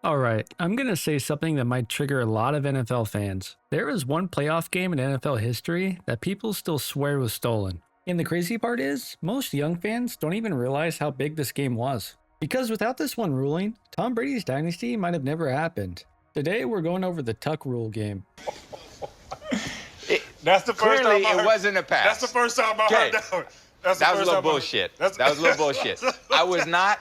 Alright, I'm gonna say something that might trigger a lot of NFL fans. There is one playoff game in NFL history that people still swear was stolen. And the crazy part is, most young fans don't even realize how big this game was. Because without this one ruling, Tom Brady's dynasty might have never happened. Today we're going over the Tuck Rule game. That's the first Clearly, time I it heard, wasn't a pass. That's the first time I heard that one. That was a little bullshit. That was a little bullshit. I was not.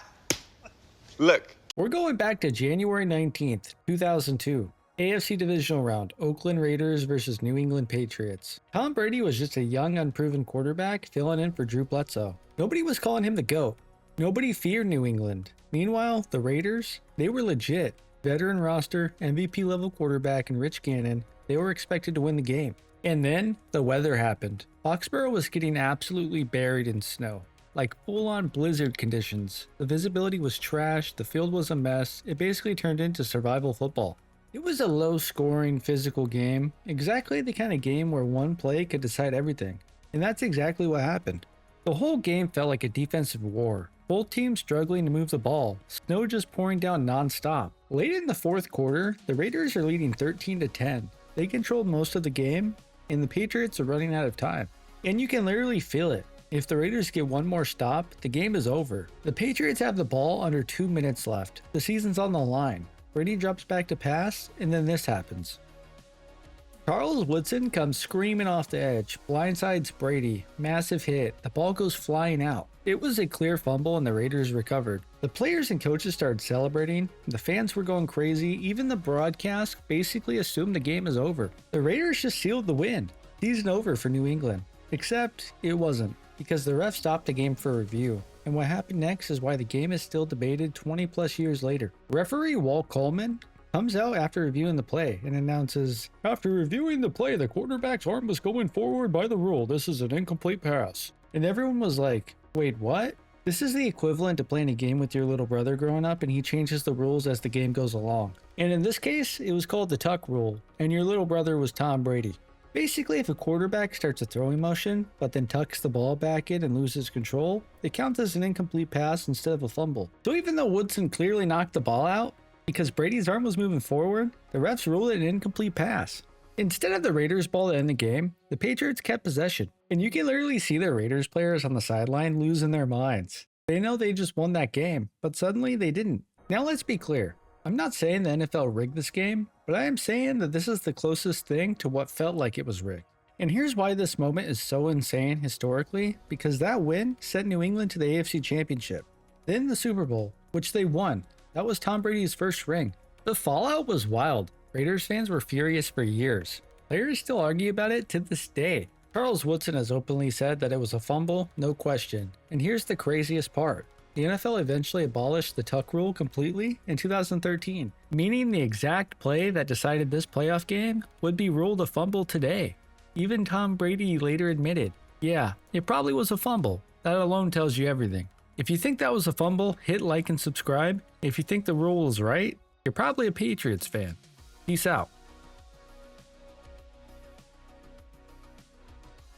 Look. We're going back to January 19th, 2002. AFC Divisional Round, Oakland Raiders versus New England Patriots. Tom Brady was just a young, unproven quarterback filling in for Drew Bledsoe. Nobody was calling him the GOAT. Nobody feared New England. Meanwhile, the Raiders, they were legit. Veteran roster, MVP level quarterback and Rich Gannon, they were expected to win the game. And then, the weather happened. Foxborough was getting absolutely buried in snow. Like full-on blizzard conditions. The visibility was trash, the field was a mess, it basically turned into survival football. It was a low-scoring, physical game, exactly the kind of game where one play could decide everything. And that's exactly what happened. The whole game felt like a defensive war. Both teams struggling to move the ball, snow just pouring down non-stop. Late in the fourth quarter, the Raiders are leading 13-10. They controlled most of the game, and the Patriots are running out of time. And you can literally feel it. If the Raiders get one more stop, the game is over. The Patriots have the ball under 2 minutes left. The season's on the line. Brady drops back to pass, and then this happens. Charles Woodson comes screaming off the edge, blindsides Brady, massive hit, the ball goes flying out. It was a clear fumble and the Raiders recovered. The players and coaches started celebrating, the fans were going crazy, even the broadcast basically assumed the game is over. The Raiders just sealed the win. Season over for New England. Except, it wasn't, because the ref stopped the game for review. And what happened next is why the game is still debated 20 plus years later. Referee Walt Coleman comes out after reviewing the play and announces, "After reviewing the play, the quarterback's arm was going forward by the rule. This is an incomplete pass." And everyone was like, wait, what? This is the equivalent to playing a game with your little brother growing up and he changes the rules as the game goes along. And in this case, it was called the Tuck Rule, and your little brother was Tom Brady. Basically, if a quarterback starts a throwing motion, but then tucks the ball back in and loses control, it counts as an incomplete pass instead of a fumble. So even though Woodson clearly knocked the ball out, because Brady's arm was moving forward, the refs ruled it an incomplete pass. Instead of the Raiders' ball to end the game, the Patriots kept possession. And you can literally see the Raiders players on the sideline losing their minds. They know they just won that game, but suddenly they didn't. Now let's be clear. I'm not saying the NFL rigged this game, but I am saying that this is the closest thing to what felt like it was rigged. And here's why this moment is so insane historically, because that win sent New England to the AFC Championship. Then the Super Bowl, which they won. That was Tom Brady's first ring. The fallout was wild. Raiders fans were furious for years. Players still argue about it to this day. Charles Woodson has openly said that it was a fumble, no question. And here's the craziest part. The NFL eventually abolished the Tuck Rule completely in 2013, meaning the exact play that decided this playoff game would be ruled a fumble today. Even Tom Brady later admitted, yeah, it probably was a fumble. That alone tells you everything. If you think that was a fumble, hit like and subscribe. If you think the rule is right, you're probably a Patriots fan. Peace out.